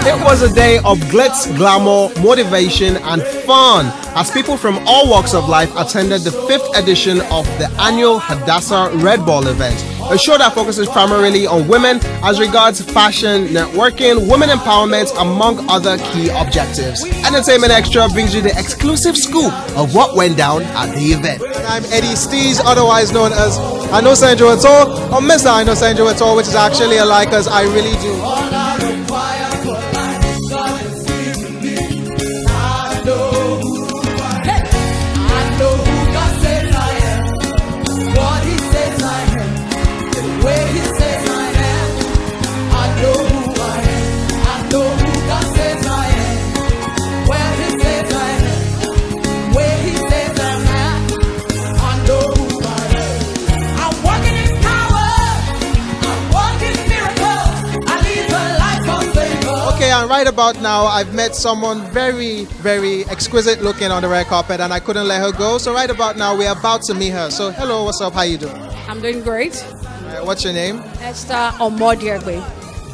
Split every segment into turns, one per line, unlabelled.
It was a day of glitz, glamour, motivation and fun as people from all walks of life attended the 5th edition of the annual Hadassah Red Ball event, a show that focuses primarily on women as regards fashion, networking, women empowerment, among other key objectives. Entertainment Extra brings you the exclusive scoop of what went down at the event. I'm Eddie Steez, otherwise known as I Know Sanjo at All, or Mr. I Know Sanjo at All, which is actually a lie because I really do. And right about now, I've met someone very, very exquisite looking on the red carpet and I couldn't let her go. So right about now, we're about to meet her. So hello, what's up? How you doing?
I'm doing great.
What's your name?
Esther Omodiagbe.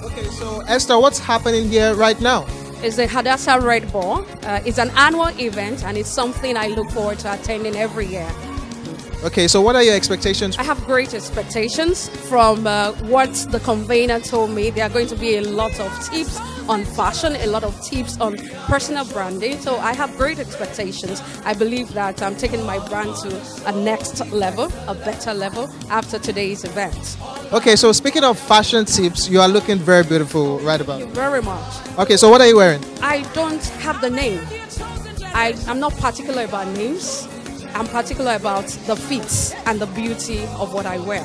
Okay, so Esther, what's happening here right now?
It's the Hadassah Red Ball. It's an annual event and it's something I look forward to attending every year.
Okay, so what are your expectations?
I have great expectations from what the convener told me. There are going to be a lot of tips on fashion, a lot of tips on personal branding. So I have great expectations. I believe that I'm taking my brand to a next level, a better level after today's event.
Okay, so speaking of fashion tips, you are looking very beautiful right about.
Thank you very much.
Okay, so what are you wearing? I
don't have the name. I'm not particular about names. I'm particular about the fits and the beauty of what I wear.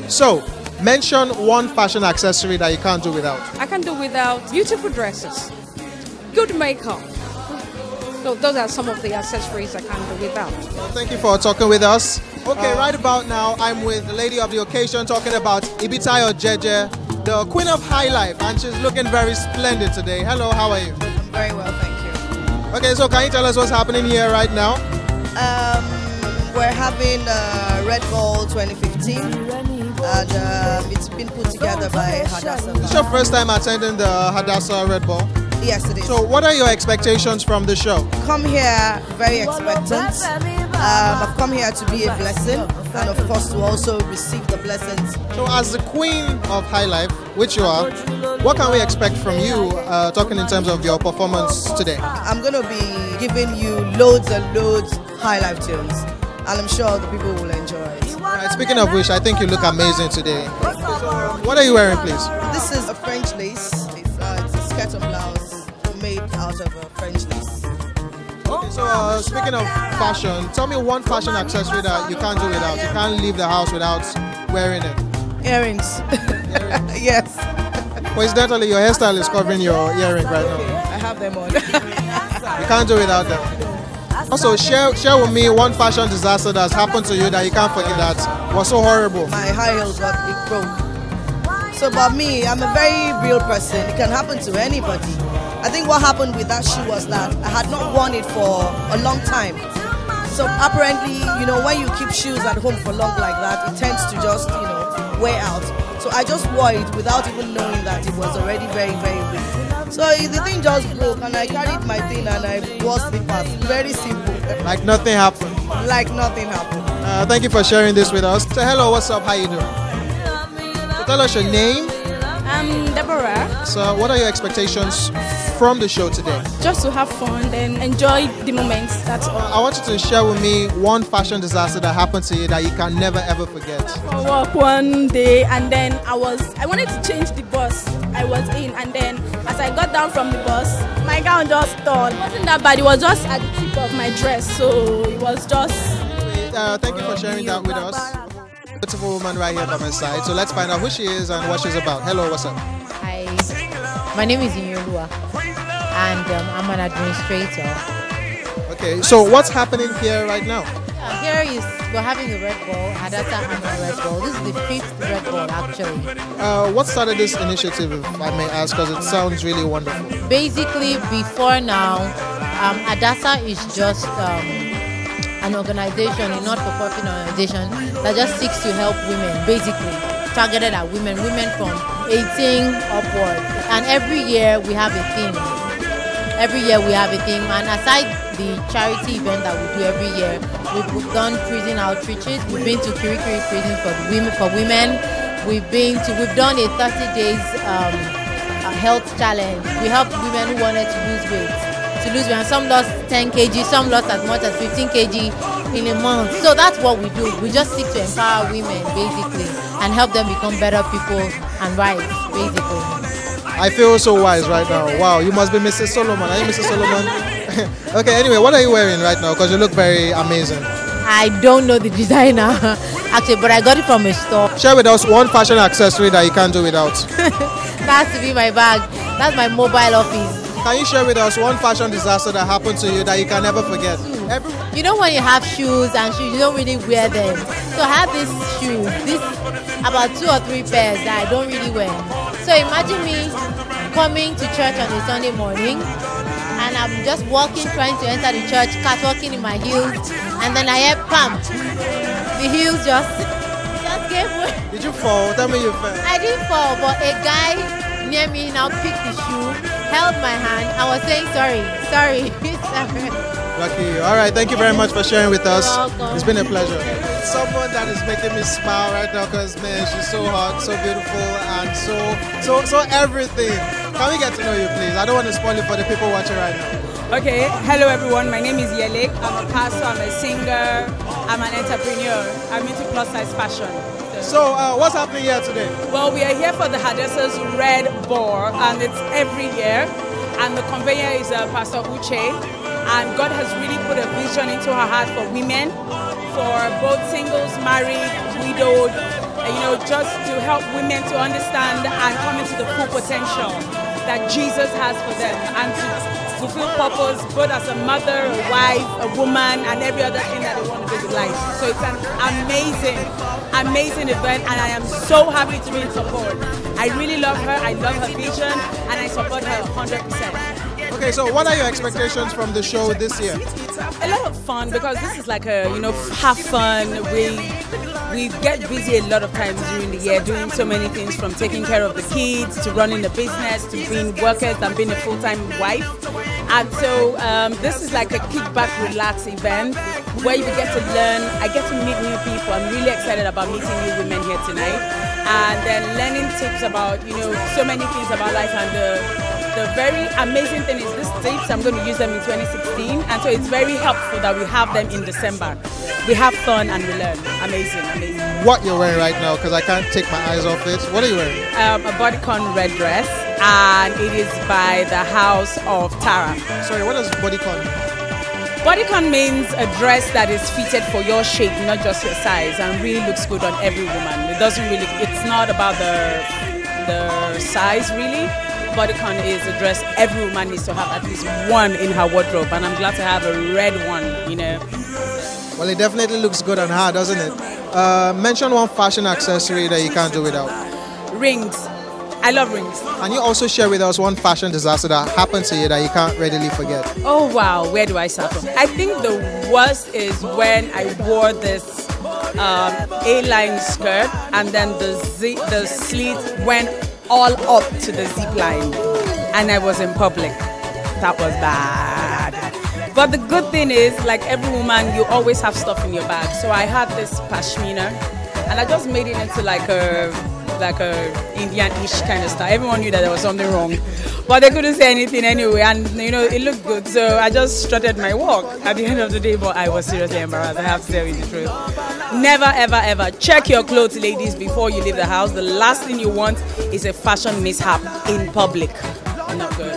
So, mention one fashion accessory that you can't do without.
I can do without beautiful dresses, good makeup. So those are some of the accessories I can't do without.
Well, thank you for talking with us. Okay, right about now, I'm with the lady of the occasion talking about Ibitayo Jeje, the queen of high life, and she's looking very splendid today. Hello, how are you?
I'm very well, thank you.
Okay, so can you tell us what's happening here right now?
We're having Red Ball 2015 and it's been put together by Hadassah.
Is this your first time attending the Hadassah Red Ball?
Yes, it is.
So what are your expectations from the show?
Come here very expectant. I've come here to be a blessing and of course to also receive the blessings.
So as the queen of high life, which you are, what can we expect from you talking in terms of your performance today?
I'm going to be giving you loads and loads high life tunes and I'm sure the people will enjoy it.
Right, speaking of which, I think you look amazing today. What are you wearing, please?
This is a French lace. It's a skirt and blouse made out of a French lace.
Okay, so speaking of fashion, tell me one fashion accessory that you can't do without. You can't leave the house without wearing it.
Earrings. Yes.
Coincidentally, your hairstyle is covering your earring right now.
I have them on.
You can't do without them. Also, share with me one fashion disaster that's happened to you that you can't forget that was so horrible.
My high heels it broke. So about me, I'm a very real person. It can happen to anybody. I think what happened with that shoe was that I had not worn it for a long time. So apparently, when you keep shoes at home for long like that, it tends to just, wear out. So I just wore it without even knowing that it was already very, very weak. So the thing just broke and I carried my thing and I wore slippers. Very simple.
Like nothing happened.
Like nothing happened.
Thank you for sharing this with us. So hello, what's up? How you doing? So tell us your name.
I'm Deborah.
So what are your expectations from the show today?
Just to have fun and enjoy the moments, that's all.
I want you to share with me one fashion disaster that happened to you that you can never ever forget.
I work one day and then I wanted to change the bus I was in, and then as I got down from the bus, my gown just torn. It wasn't that bad, it was just at the tip of my dress, so it was just...
Thank you for sharing that with us. Beautiful woman right here by my side, so let's find out who she is and what she's about. Hello, what's up?
Hi, my name is Inyolua and I'm an administrator.
Okay, so what's happening here right now?
Here we're having the Red Ball, Hadassah Annual Red Ball. This is the 5th Red Ball actually.
What started this initiative, if I may ask, because it sounds really wonderful?
Basically, before now, Hadassah is just an organization, a not-for-profit organization that just seeks to help women, basically, targeted at women from 18 upward. And every year we have a theme. And aside the charity event that we do every year, we've done prison outreaches. We've been to Kirikiri prison for women. We've done a 30 days health challenge. We helped women who wanted to lose weight. And some lost 10 kg, some lost as much as 15 kg in a month. So that's what we do. We just seek to empower women basically and help them become better people and wives basically.
I feel so wise right now. Wow, you must be Mrs. Solomon. Are you Mrs. Solomon? Okay, anyway, what are you wearing right now? Because you look very amazing.
I don't know the designer actually, but I got it from a store.
Share with us one fashion accessory that you can't do without.
That has to be my bag. That's my mobile office.
Can you share with us one fashion disaster that happened to you that you can never forget?
You know when you have shoes and you don't really wear them. So I have these shoes, about 2 or 3 pairs that I don't really wear. So imagine me coming to church on a Sunday morning and I'm just trying to enter the church, catwalking in my heels, and then I hear pam. The heels just gave way.
Did you fall? Tell me you fell.
I didn't fall, but a guy near me now picked the shoe, held my hand. I was saying sorry.
Lucky you. All right, thank you very much for sharing with us.
You're welcome.
It's been a pleasure. Someone that is making me smile right now because, man, she's so hot, so beautiful, and so everything. Can we get to know you, please? I don't want to spoil it for the people watching right now.
Okay, hello everyone. My name is Yelek. I'm a pastor, I'm a singer, I'm an entrepreneur. I'm into plus size fashion.
So, what's happening here today?
Well, we are here for the Hadassah's Red Ball, and it's every year. And the conveyor is Pastor Uche. And God has really put a vision into her heart for women, for both singles, married, widowed, just to help women to understand and come into the full potential that Jesus has for them and to fulfill purpose both as a mother, a wife, a woman, and every other thing that they want to do with life. So it's an amazing event, and I am so happy to be in support. I really love her, I love her vision, and I support her 100%.
Okay, so what are your expectations from the show this year?
A lot of fun, because this is like a, have fun. We get busy a lot of times during the year doing so many things, from taking care of the kids to running the business to being workers and being a full-time wife. And so this is like a kickback, relax event where you get to learn. I get to meet new people. I'm really excited about meeting new women here tonight, and then learning tips about so many things about life. And the very amazing thing is these tips, I'm going to use them in 2016, and so it's very helpful that we have them in December. We have fun and we learn. Amazing.
What you're wearing right now, because I can't take my eyes off it. What are you wearing?
A bodycon red dress, and it is by the House of Tara.
Sorry, what does bodycon mean?
Bodycon means a dress that is fitted for your shape, not just your size, and really looks good on every woman. It's not about the size really. Bodycon is a dress every woman needs to have at least one in her wardrobe, and I'm glad to have a red one,
Well, it definitely looks good on her, doesn't it? Mention one fashion accessory that you can't do without.
Rings. I love rings.
Can you also share with us one fashion disaster that happened to you that you can't readily forget?
Oh wow, where do I start from? I think the worst is when I wore this A-line skirt, and then the slit went all up to the zip line, and I was in public. That was bad. But the good thing is, like every woman, you always have stuff in your bag. So I had this pashmina, and I just made it into like a Indian-ish kind of style. Everyone knew that there was something wrong, but they couldn't say anything anyway, and it looked good. So I just strutted my walk at the end of the day, but I was seriously embarrassed. I have to tell you the truth. Never, ever, ever check your clothes, ladies, before you leave the house. The last thing you want is a fashion mishap in public. Not good.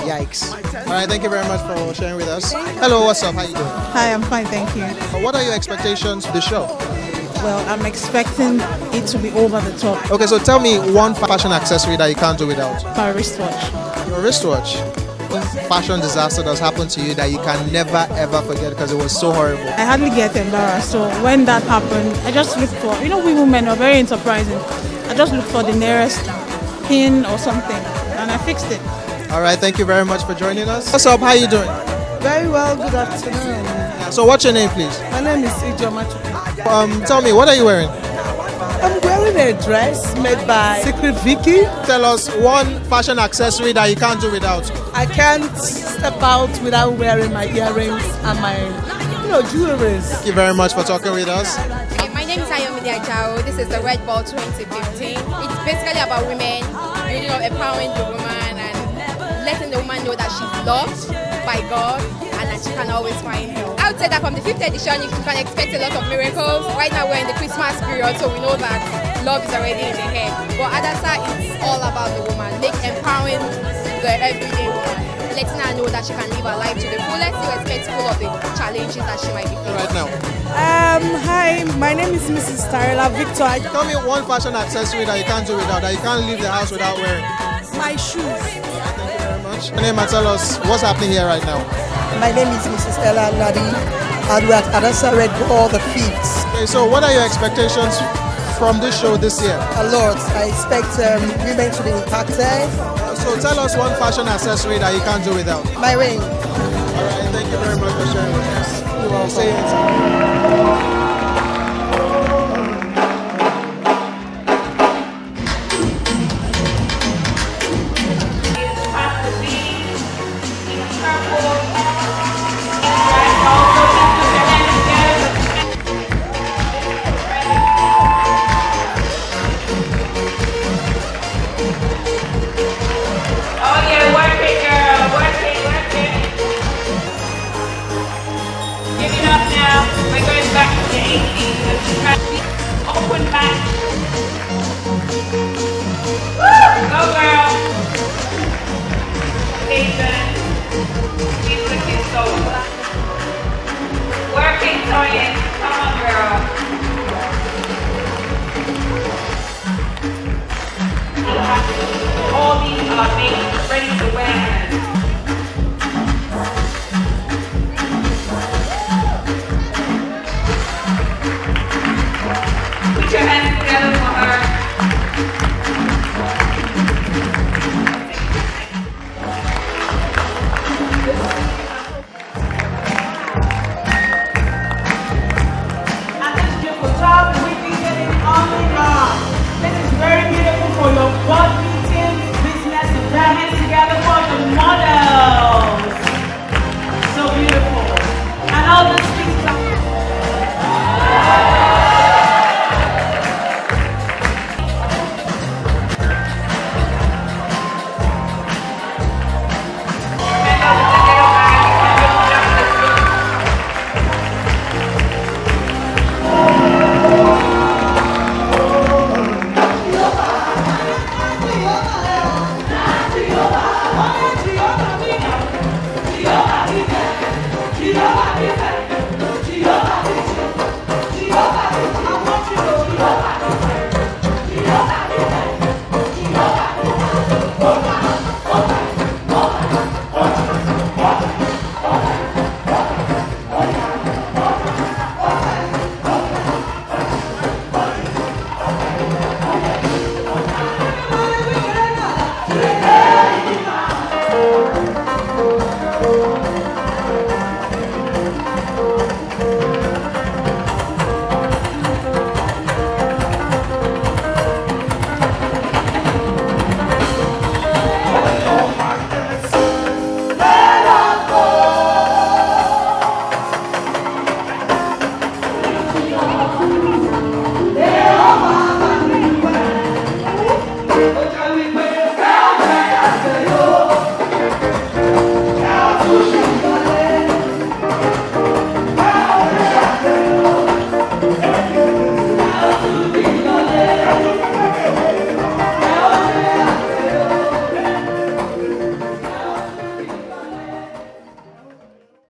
Yikes. All right, thank you very much for sharing with us. Hello, what's up? How you doing?
Hi, I'm fine, thank you.
What are your expectations for the show?
Well, I'm expecting it to be over the top.
Okay, so tell me one fashion accessory that you can't do without.
My wristwatch.
Your wristwatch. Fashion disaster that's happened to you that you can never ever forget because it was so horrible.
I hardly get embarrassed, so when that happened, I just look for, we women are very enterprising. I just look for the nearest pin or something, and I fixed it.
All right, thank you very much for joining us. What's up? How are you doing?
Very well, good afternoon.
So what's your name, please?
My name is Ijoma.
Tell me, what are you wearing?
I'm wearing wearing a dress made by Secret Vicky.
Tell us one fashion accessory that you can't do without.
I can't step out without wearing my earrings and my, jewelry.
Thank you very much for talking with us.
My name is Ayomide Ajao. This is the Red Ball 2015. It's basically about women, empowering the woman and letting the woman know that she's loved by God and that she can always find help. I would say that from the 5th edition, you can expect a lot of miracles. Right now we're in the Christmas period, so we know that love is already in the air. But Hadassah is all about the woman, empowering the everyday woman, letting her know that she can live her life to the fullest, irrespective of the challenges that she might be facing.
Right now.
Hi, my name is Mrs. Tarela Victor.
Tell me one fashion accessory that you can't do without, that you can't leave the house without wearing.
My shoes.
Thank you very much. My name, tell us what's happening here right now.
My name is Mrs. Ella Nadi, and we're at Hadassah Red Ball the 5th.
Okay, so what are your expectations from this show this year?
A lot. I expect women to be impacted.
So tell us one fashion accessory that you can't do without.
My ring.
All right, thank you very much for sharing with us.
You're welcome.
See you.
Open back. Go girl. Ethan. She's looking so good. Working Toyin. Come on girl. You have all these ladies ready to wear. Put your hands together for her. And this beautiful top, we be getting on and on. This is very beautiful for your board meetings, business, and your hands together for the models. So beautiful. And all these things are Jehovah,